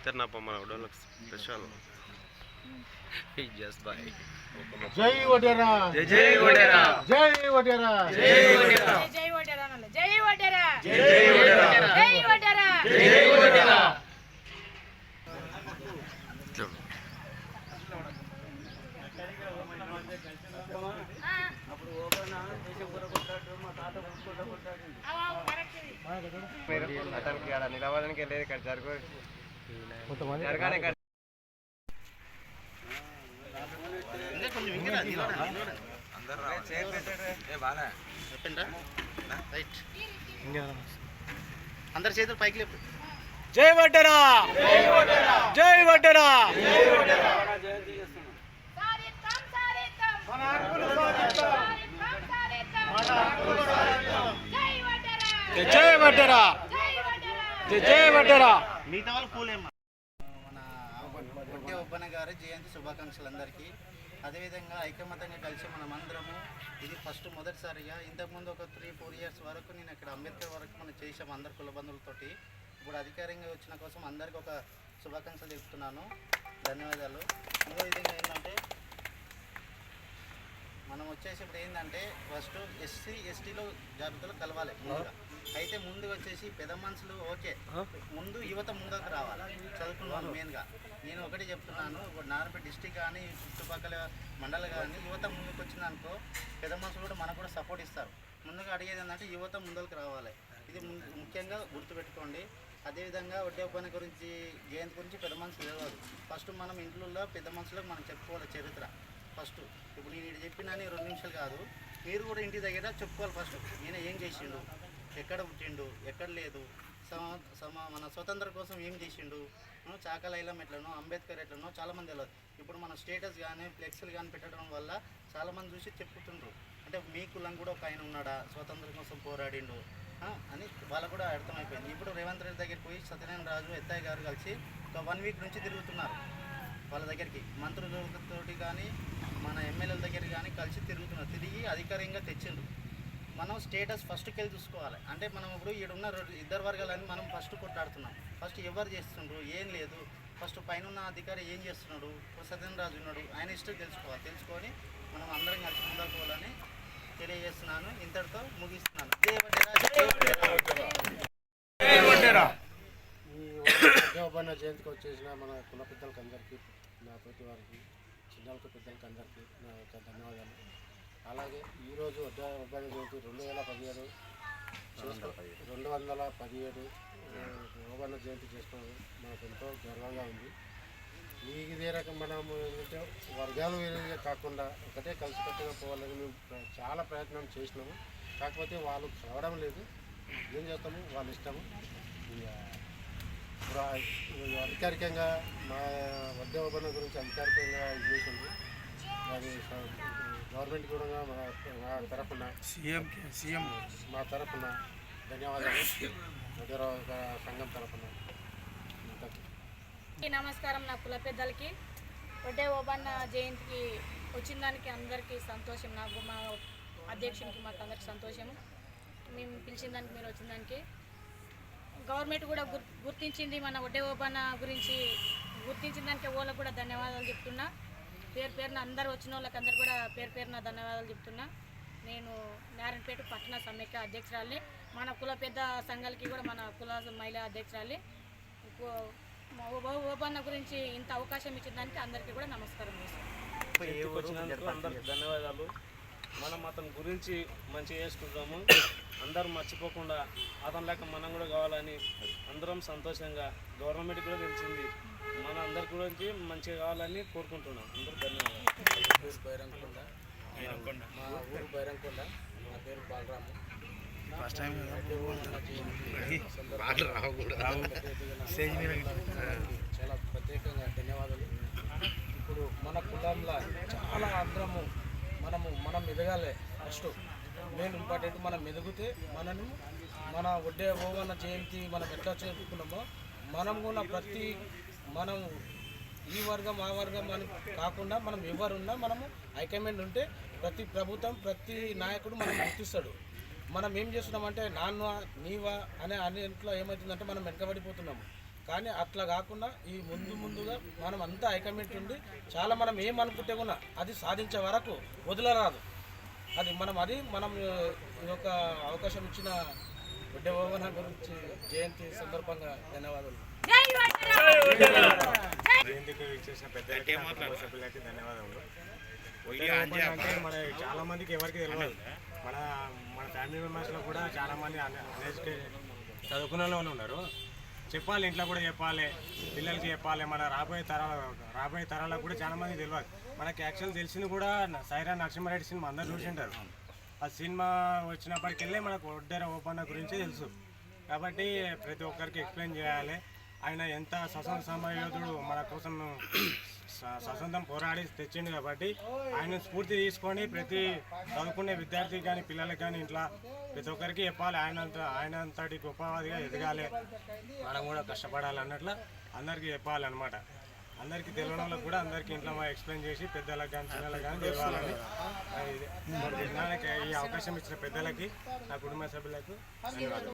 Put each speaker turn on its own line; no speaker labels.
Kenapa malah udah spesial? Just by.
Jai Wadera.
Jai Wadera.
Jai Wadera.
Jai Wadera.
Jai Wadera. Jai Wadera.
Jai Wadera.
Jai Wadera.
Jai Wadera.
అతనికి ఆడ నిలవాలని వెళ్ళేది ఇక్కడ జరగానే
అందరి చేతులు పైకి లేపు.
జై వడ్డెరా జై వడ్డెరా జై వడ్డెరా జై వడ్డెరా.
మిగతా వాళ్ళు పూలేమ్మా. మన ఒడ్డే ఒబ్బన్న గారి జయంతి శుభాకాంక్షలు అందరికీ. అదేవిధంగా ఐకమత్యంగా కలిసి మనమందరము ఇది మొదటిసారిగా ఇంతకుముందు ఒక 3-4 ఇయర్స్ వరకు నేను ఇక్కడ అంబేద్కర్ వరకు మనం చేసాము అందరు కుల బంధువులతోటి. ఇప్పుడు అధికారంగా వచ్చిన కోసం అందరికీ ఒక శుభాకాంక్షలు చెప్తున్నాను. ధన్యవాదాలు. ఇంకో విధంగా ఏంటంటే మనం వచ్చేసి ఇప్పుడు ఏంటంటే ఫస్ట్ SC/STలో జాబితాలో కలవాలి ముందుగా. అయితే ముందుగా వచ్చేసి పెద్ద మనుషులు ఓకే, ముందు యువత ముందుకు రావాలి చదువుకున్న వాళ్ళు మెయిన్గా. నేను ఒకటి చెప్తున్నాను, ఇప్పుడు నారాయణపేట డిస్టిక్ కానీ చుట్టుపక్కల మండలం కానీ యువత ముందుకు వచ్చిందనుకో పెద్ద మనుషులు కూడా మనకు కూడా సపోర్ట్ ఇస్తారు. ముందుగా అడిగేది ఏంటంటే యువత ముందుకు రావాలి. ఇది ముఖ్యంగా గుర్తుపెట్టుకోండి. అదేవిధంగా వడ్డే ఒప్పందం గురించి జయంతి గురించి పెద్ద మనుషులు తెలియదు. ఫస్ట్ మనం ఇంట్లో పెద్ద మనుషులకు మనం చెప్పుకోవాలి చరిత్ర ఫస్ట్. ఇప్పుడు నేను చెప్పినని 2 నిమిషాలు కాదు, మీరు కూడా ఇంటి దగ్గర చెప్పుకోవాలి ఫస్ట్. ఈయన ఏం చేసిండు, ఎక్కడ పుట్టిండు, ఎక్కడ లేదు, మన స్వతంత్రం కోసం ఏం చేసిండు, చాకలైలం ఎట్లనో అంబేద్కర్ ఎట్లనో చాలామంది తెలియదు. ఇప్పుడు మన స్టేటస్ కానీ ఫ్లెక్స్లు కానీ పెట్టడం వల్ల చాలామంది చూసి చెప్పుతుండ్రు. అంటే మీ కులం కూడా ఒక ఆయన ఉన్నాడా స్వతంత్రం కోసం పోరాడిండు అని వాళ్ళకు కూడా అర్థమైపోయింది. ఇప్పుడు రేవంత్ రెడ్డి దగ్గరికి పోయి సత్యనారాయణ రాజు ఎత్తయ్య గారు కలిసి ఒక 1 వీక్ నుంచి తిరుగుతున్నారు వాళ్ళ దగ్గరికి. మంత్రులతోటి కానీ మన ఎమ్మెల్యేల దగ్గర కానీ కలిసి తిరుగుతున్నారు. తిరిగి అధికారికంగా తెచ్చిండ్రు. మనం స్టేటస్ ఫస్ట్కి వెళ్ళి చూసుకోవాలి. అంటే మనం ఇప్పుడు ఈడున్న 2 వర్గాలని మనం ఫస్ట్ కొట్లాడుతున్నాం. ఫస్ట్ ఎవరు చేస్తుండ్రు ఏం లేదు, ఫస్ట్ పైన ఉన్న అధికారి ఏం చేస్తున్నాడు, సత్యనారాయణ రాజు ఉన్నాడు, ఆయన ఇష్టం తెలుసుకొని మనం అందరం కలిసి ముందుకు పోవాలని తెలియజేస్తున్నాను. ఇంతటితో ముగిస్తున్నాను. ఈ ఒబ్బన్న జయంతికి వచ్చేసిన మన కుల పెద్దలకి అందరికీ, నా తోటి వారికి, చిన్నలకు పెద్దలకి అందరికీ నా యొక్క ధన్యవాదాలు. అలాగే ఈరోజు ఒబ్బన్న జయంతి 2017 ఒబ్బన్న జయంతి చేసుకోవడం మనకు ఎంతో గర్వంగా ఉంది. ఇదే రకం మనం ఏంటంటే వర్గాలు వేరేగా కాకుండా ఒకటే కలిసికట్టుగా పోవాలని మేము చాలా ప్రయత్నం చేసినాము. కాకపోతే వాళ్ళు కలవడం లేదు. ఏం చేస్తాము, వాళ్ళ ఇష్టము. అధికారికంగా మా వడ్డే ఒబ్బన్న గురించి అధికారికంగా ఇది చేసింది. అది గవర్నమెంట్ కూడా మా తరఫున సీఎం మా తరఫున ధన్యవాదాలు. వడ్డేరావు సంఘం తరఫున
నమస్కారం. నా కుల పెద్దలకి వడ్డే ఒబ్బన్న జయంతికి వచ్చిన దానికి అందరికీ సంతోషం. నాకు మా అధ్యక్షునికి మాకు అందరికీ సంతోషం. మేము పిలిచిన దానికి మీరు వచ్చిన దానికి గవర్నమెంట్ కూడా గుర్తించింది. మన వడ్డే ఒబ్బన్న గురించి గుర్తించిన దానికి వాళ్ళకు కూడా ధన్యవాదాలు చెప్తున్నా. పేరున అందరు వచ్చిన వాళ్ళకి అందరు కూడా పేరున ధన్యవాదాలు చెప్తున్నా. నేను నారాయణపేట పట్టణ సమైక్య అధ్యక్షురాలి. మన కుల పెద్ద సంఘాలకి కూడా మన కుల మహిళా అధ్యక్షురాలి. ఒబ్బన్న గురించి ఇంత అవకాశం ఇచ్చిన దానికి అందరికీ కూడా నమస్కారం చేస్తాను.
అందరికి ధన్యవాదాలు. మనం అతని గురించి మంచిగా చేసుకుంటాము. అందరూ మర్చిపోకుండా అతని లెక్క మనం కూడా కావాలని అందరం సంతోషంగా గవర్నమెంట్ కూడా తెలిసింది మన అందరి గురించి మంచిగా కావాలని కోరుకుంటున్నాం. అందరూ ధన్యవాదాలు.
ఊరు బైరంకొండ, మా ఊరు బైరంకొండ. నా పేరు బాలరాము.
ఫస్ట్ టైం
చాలా ప్రత్యేకంగా ధన్యవాదాలు. ఇప్పుడు మన కుటుంబంలో చాలా అందరము మనం ఎదగాలి. ఫస్ట్ మెయిన్ ఇంపార్టెంట్ మనం ఎదిగితే మన ఒడ్డే ఓవన్న జయంతి మనం ఎట్లా చేసుకున్నామో మనం కూడా మనం ఈ వర్గం ఆ వర్గం అని కాకుండా మనం ఎవరున్నా మనము ఐకమత్యం ఉంటే ప్రతి ప్రభుత్వం ప్రతి నాయకుడు మనం గుర్తిస్తాడు. మనం ఏం చేస్తున్నామంటే నాన్న నీవా అనే ఇంట్లో ఏమవుతుందంటే మనం వెనకబడిపోతున్నాము. కానీ అట్లా కాకుండా ఈ ముందుగా మనం అంతా ఐకమత్యం ఉండి చాలా మనం ఏమనుకుంటే కూడా అది సాధించే వరకు వదలరాదు. మనం ఈ యొక్క అవకాశం ఇచ్చిన ఒడ్డే ఓవన గురించి జయంతి సందర్భంగా ధన్యవాదాలు.
జయంతికి ఇచ్చేసిన పెద్దలకి సభ్యులకి ధన్యవాదములు. అంటే మన చాలా మందికి ఎవరికి తెలియదు. మన ఫ్యామిలీ మెంబర్స్లో కూడా చాలామంది అన్ఎడ్యుకేటెడ్ చదువుకున్న వాళ్ళు ఉన్నారు. చెప్పాలి, ఇంట్లో కూడా చెప్పాలి, పిల్లలకి చెప్పాలి. మన రాబోయే తరాలకు కూడా చాలామంది తెలియదు. మనకి యాక్చువల్ తెలిసింది కూడా సైరా నరసింహారెడ్డి సినిమా అందరూ చూసింటారు. ఆ సినిమా వచ్చినప్పటికెళ్ళి మనకు ఒడ్డెర ఓపన్న గురించి తెలుసు. కాబట్టి ప్రతి ఒక్కరికి ఎక్స్ప్లెయిన్ చేయాలి. ఆయన ఎంత సమయోధుడు మన కోసం స్వతంత్రం పోరాడి తెచ్చిండు. కాబట్టి ఆయన స్ఫూర్తి తీసుకొని ప్రతి చదువుకునే విద్యార్థికి కానీ పిల్లలకి కానీ ఇంట్లో ప్రతి ఒక్కరికి చెప్పాలి. ఆయన అంతటి గొప్పవాదిగా ఎదగాలి, మనం కూడా కష్టపడాలి అన్నట్లు అందరికీ చెప్పాలి అనమాట. అందరికీ తెలియని వాళ్ళకి కూడా అందరికీ ఇంట్లో ఎక్స్ప్లెయిన్ చేసి పెద్దలకు కానీ పిల్లలకు కానీ తెలియాలని ఈ అవకాశం ఇచ్చిన పెద్దలకి, నా కుటుంబ సభ్యులకు ధన్యవాదాలు.